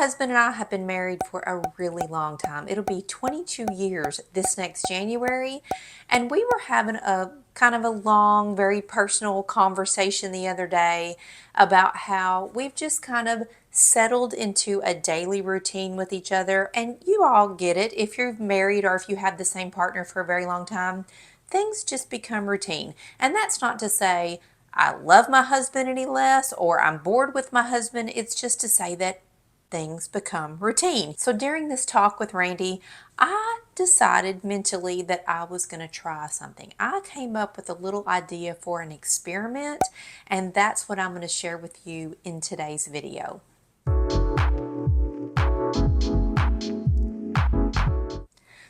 husband and I have been married for a really long time. It'll be 22 years this next January. And we were having a kind of a long, very personal conversation the other day about how we've just kind of settled into a daily routine with each other. And you all get it. If you're married or if you have the same partner for a very long time, things just become routine. And that's not to say I love my husband any less or I'm bored with my husband. It's just to say that things become routine. So during this talk with Randy, I decided mentally that I was going to try something. I came up with a little idea for an experiment, and that's what I'm going to share with you in today's video.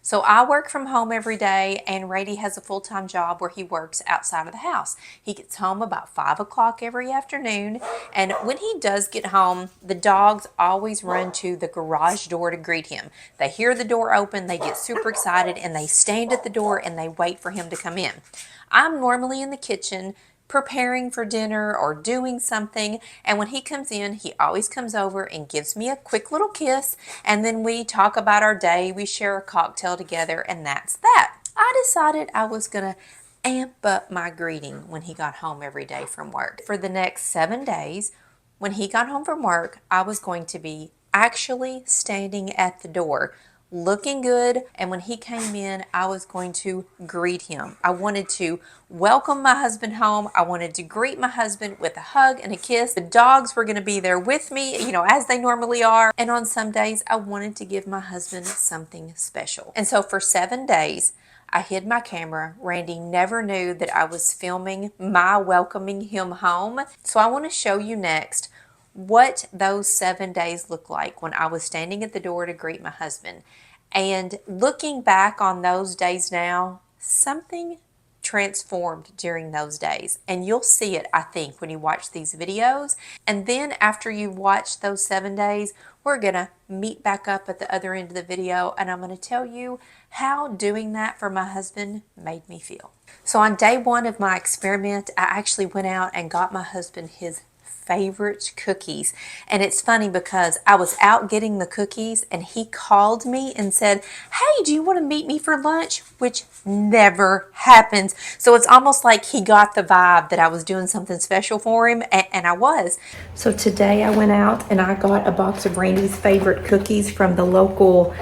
So I work from home every day, and Randy has a full-time job where he works outside of the house. He gets home about 5 o'clock every afternoon, and when he does get home, the dogs always run to the garage door to greet him. They hear the door open, they get super excited, and they stand at the door and they wait for him to come in. I'm normally in the kitchen preparing for dinner or doing something, and when he comes in, he always comes over and gives me a quick little kiss, and then we talk about our day, we share a cocktail together, and that's that. I decided I was gonna amp up my greeting when he got home every day from work. For the next 7 days, when he got home from work, I was going to be actually standing at the door looking good, and when he came in, I was going to greet him. I wanted to welcome my husband home. I wanted to greet my husband with a hug and a kiss. The dogs were going to be there with me, as they normally are. And on some days, I wanted to give my husband something special. And so for 7 days, I hid my camera. Randy never knew that I was filming my welcoming him home. So I want to show you next what those 7 days look like when I was standing at the door to greet my husband. And looking back on those days now, something transformed during those days. And you'll see it, I think, when you watch these videos. And then after you've watched those 7 days, we're gonna meet back up at the other end of the video, and I'm gonna tell you how doing that for my husband made me feel. So on day 1 of my experiment, I actually went out and got my husband his favorite cookies. And it's funny because I was out getting the cookies and he called me and said, "Hey, do you want to meet me for lunch?" Which never happens. So it's almost like he got the vibe that I was doing something special for him, and I was. So today I went out and I got a box of Randy's favorite cookies from the local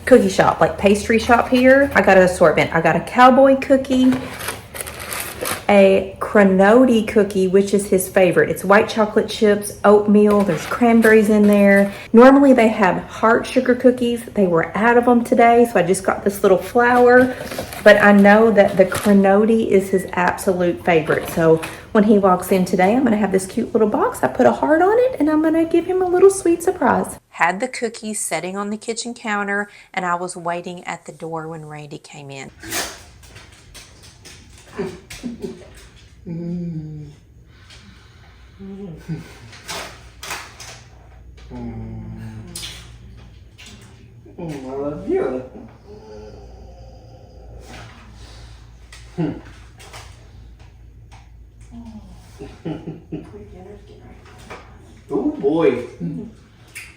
cookie shop, like pastry shop here. I got an assortment. I got a cowboy cookie, a cranoti cookie, which is his favorite. It's white chocolate chips, oatmeal, there's cranberries in there. Normally they have heart sugar cookies. They were out of them today, so I just got this little flour. But I know that the cranoti is his absolute favorite. So when he walks in today, I'm gonna have this cute little box. I put a heart on it, and I'm gonna give him a little sweet surprise. Had the cookies sitting on the kitchen counter, and I was waiting at the door when Randy came in. Mm. I love you. Oh boy.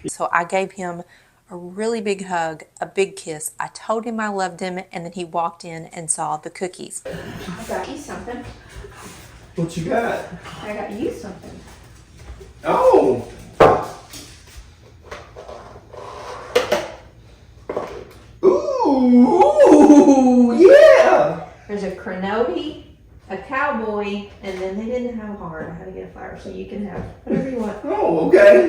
So I gave him a really big hug, a big kiss. I told him I loved him, and then he walked in and saw the cookies. I got you something. What you got? I got you something. Oh. Ooh, yeah. There's a cranoti, a cowboy, and then they didn't have a heart. I had to get a flower, so you can have whatever you want. Oh, okay.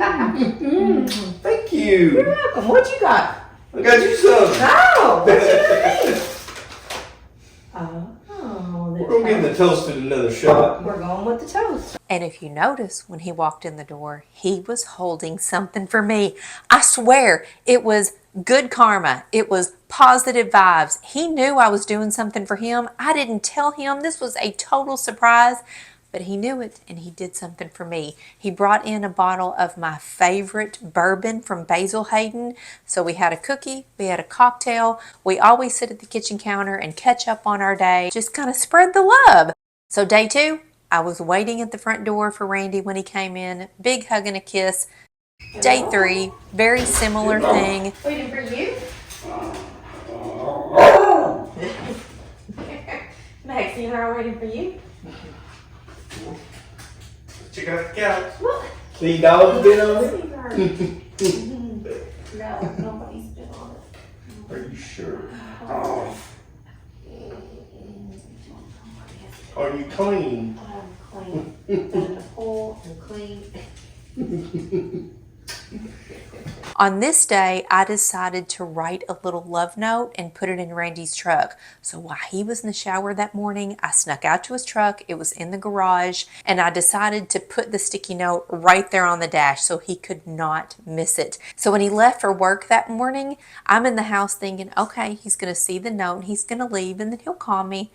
Thank you. You're welcome. What you got? I got you some. Oh, what you got? We're going to give the toasted another shot. We're going with the toast. And if you notice, when he walked in the door, he was holding something for me. I swear, it was good karma. It was positive vibes. He knew I was doing something for him. I didn't tell him. This was a total surprise, but he knew it, and he did something for me. He brought in a bottle of my favorite bourbon from Basil Hayden. So we had a cookie, we had a cocktail. We always sit at the kitchen counter and catch up on our day, just kind of spread the love. So day 2, I was waiting at the front door for Randy when he came in. Big hug and a kiss. Day 3, very similar thing. Waiting for you? Maxie and I are waiting for you. Check out the couch. See, dogs been on it? No, nobody's been on it. Are you sure? Are you clean? I'm clean. I'm in the pool. I'm clean. On this day, I decided to write a little love note and put it in Randy's truck. So while he was in the shower that morning, I snuck out to his truck. It was in the garage, and I decided to put the sticky note right there on the dash so he could not miss it. So when he left for work that morning, I'm in the house thinking, okay, he's going to see the note and he's going to leave and then he'll call me.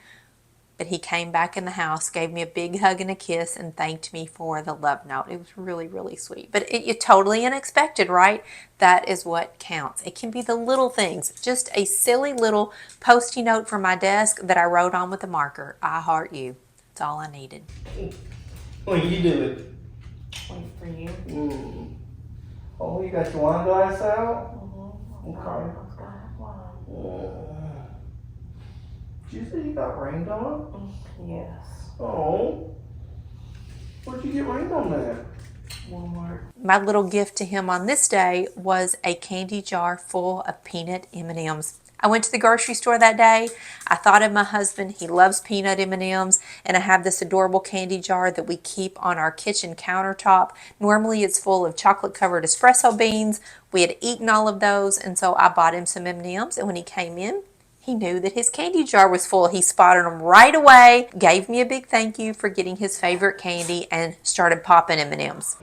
But he came back in the house, gave me a big hug and a kiss, and thanked me for the love note. It was really, really sweet. But it's totally unexpected, right? That is what counts. It can be the little things. Just a silly little Post-it note from my desk that I wrote on with a marker. I heart you. That's all I needed. What you doing? Waiting for you. Oh, you got your wine glass out? Okay. Did you say you got rained on? Yes. Oh. Where'd you get rained on at? Walmart. My little gift to him on this day was a candy jar full of peanut M&Ms. I went to the grocery store that day. I thought of my husband. He loves peanut M&Ms, and I have this adorable candy jar that we keep on our kitchen countertop. Normally it's full of chocolate-covered espresso beans. We had eaten all of those, and so I bought him some M&Ms, and when he came in, he knew that his candy jar was full. He spotted them right away, gave me a big thank you for getting his favorite candy, and started popping M&Ms.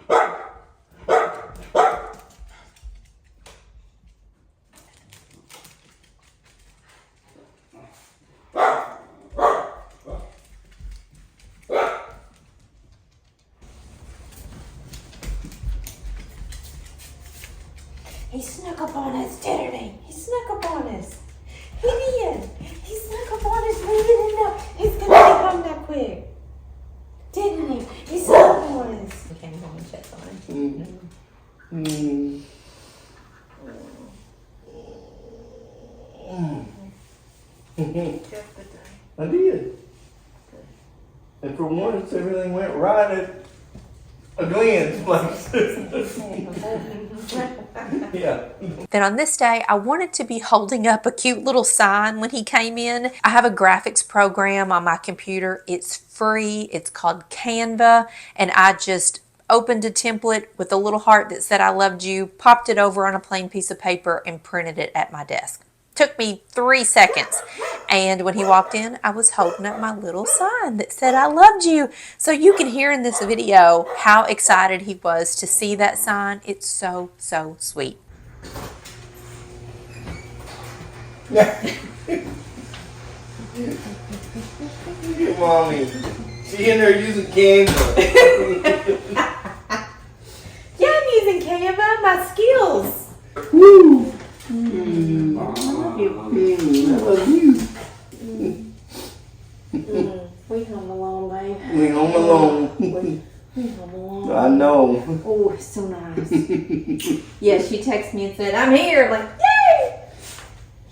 He snuck up on us, didn't he? He snuck up on us. He did. He snuck up on us. We didn't know he's gonna get home that quick. Didn't he? He snuck up on us. He came home and checked on him. I did. And for once, everything went right at a glance. Yeah. Then on this day, I wanted to be holding up a cute little sign when he came in. I have a graphics program on my computer. It's free. It's called Canva, and I just opened a template with a little heart that said I loved you, popped it over on a plain piece of paper, and printed it at my desk. Took me 3 seconds. And when he walked in, I was holding up my little sign that said I loved you. So you can hear in this video how excited he was to see that sign. It's so, so sweet. Look at Mommy. She in there using Canva. Yeah, I'm using Canva, my skills. Woo! I love you. I love you. We home alone, babe. We home alone. We home alone. I know. Oh, it's so nice. Yeah, she texted me and said, I'm here. I'm like, yay!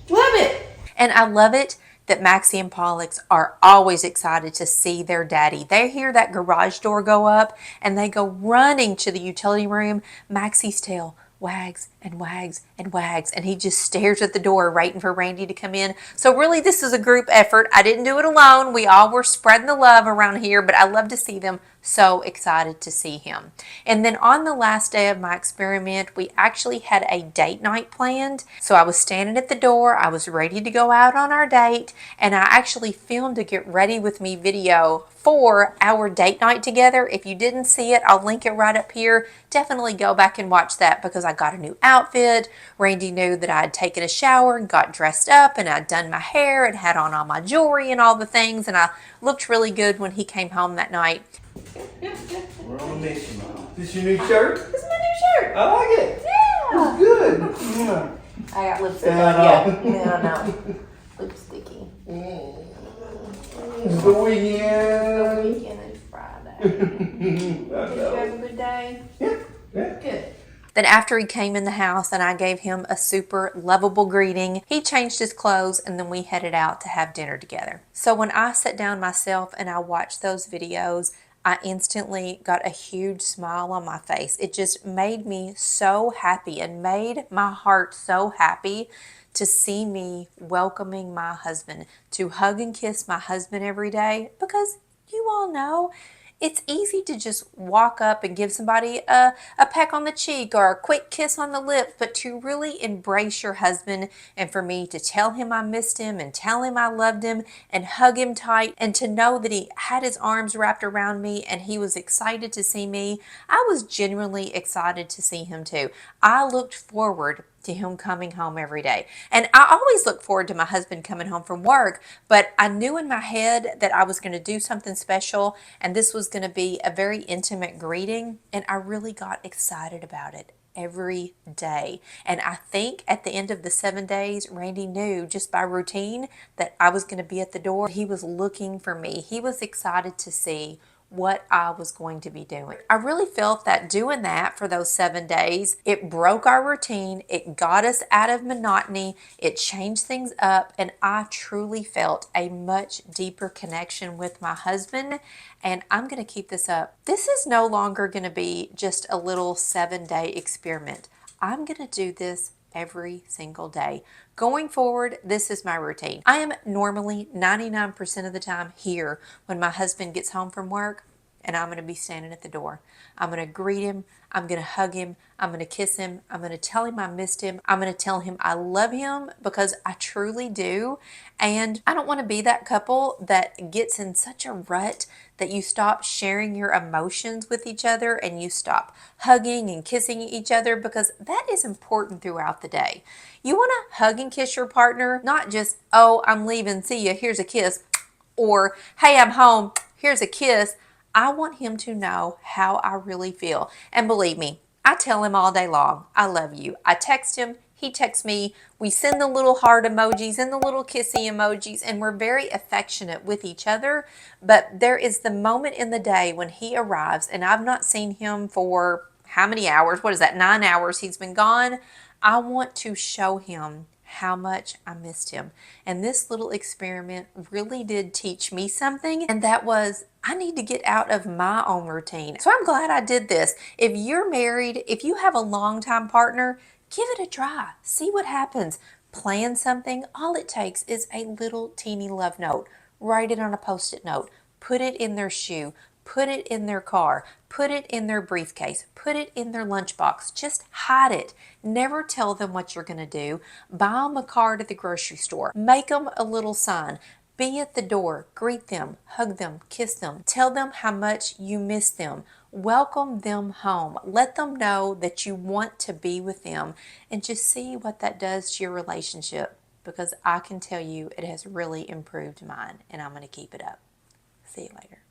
Love it. And I love it that Maxie and Pollux are always excited to see their daddy. They hear that garage door go up and they go running to the utility room. Maxie's tail wags and wags and wags, and he just stares at the door waiting for Randy to come in. So really, this is a group effort. I didn't do it alone. We all were spreading the love around here, but I love to see them so excited to see him. And then on the last day of my experiment, we actually had a date night planned. So I was standing at the door. I was ready to go out on our date, and I actually filmed a get ready with me video for our date night together. If you didn't see it, I'll link it right up here. Definitely go back and watch that because I got a new outfit. Randy knew that I had taken a shower and got dressed up, and I'd done my hair and had on all my jewelry and all the things, and I looked really good when he came home that night. We're on a mission. This your new shirt? This is my new shirt. I like it. Yeah. It's good. I got lipstick Yeah, on. I know. Yeah, I know. Lipsticky. It's the weekend. Weekend is Friday. Did you have a good day? Yeah. Good. Then after he came in the house and I gave him a super lovable greeting, he changed his clothes and then we headed out to have dinner together. So when I sat down myself and I watched those videos, I instantly got a huge smile on my face. It just made me so happy and made my heart so happy to see me welcoming my husband, to hug and kiss my husband every day, because you all know it's easy to just walk up and give somebody a peck on the cheek or a quick kiss on the lips, but to really embrace your husband and for me to tell him I missed him and tell him I loved him and hug him tight and to know that he had his arms wrapped around me and he was excited to see me, I was genuinely excited to see him too. I looked forward to him coming home every day. And I always look forward to my husband coming home from work, but I knew in my head that I was going to do something special and this was going to be a very intimate greeting, and I really got excited about it every day. And I think at the end of the 7 days, Randy knew just by routine that I was going to be at the door. He was looking for me. He was excited to see what I was going to be doing. I really felt that doing that for those 7 days, it broke our routine, it got us out of monotony, it changed things up, and I truly felt a much deeper connection with my husband, and I'm going to keep this up. This is no longer going to be just a little 7-day experiment. I'm going to do this every single day. Going forward, this is my routine. I am normally 99% of the time here when my husband gets home from work, and I'm going to be standing at the door. I'm going to greet him. I'm going to hug him. I'm going to kiss him. I'm going to tell him I missed him. I'm going to tell him I love him because I truly do. And I don't want to be that couple that gets in such a rut that you stop sharing your emotions with each other and you stop hugging and kissing each other, because that is important throughout the day. You want to hug and kiss your partner, not just, oh, I'm leaving, see ya, here's a kiss, or hey, I'm home, here's a kiss. I want him to know how I really feel. And believe me, I tell him all day long, I love you. I text him, he texts me, we send the little heart emojis and the little kissy emojis, and we're very affectionate with each other. But there is the moment in the day when he arrives and I've not seen him for how many hours? What is that? 9 hours he's been gone. I want to show him how much I missed him. And this little experiment really did teach me something, and that was I need to get out of my own routine. So I'm glad I did this. If you're married, if you have a longtime partner, give it a try. See what happens. Plan something. All it takes is a little teeny love note. Write it on a Post-it note. Put it in their shoe. Put it in their car. Put it in their briefcase. Put it in their lunchbox. Just hide it. Never tell them what you're going to do. Buy them a card at the grocery store. Make them a little sign. Be at the door. Greet them. Hug them. Kiss them. Tell them how much you miss them. Welcome them home. Let them know that you want to be with them, and just see what that does to your relationship, because I can tell you it has really improved mine, and I'm going to keep it up. See you later.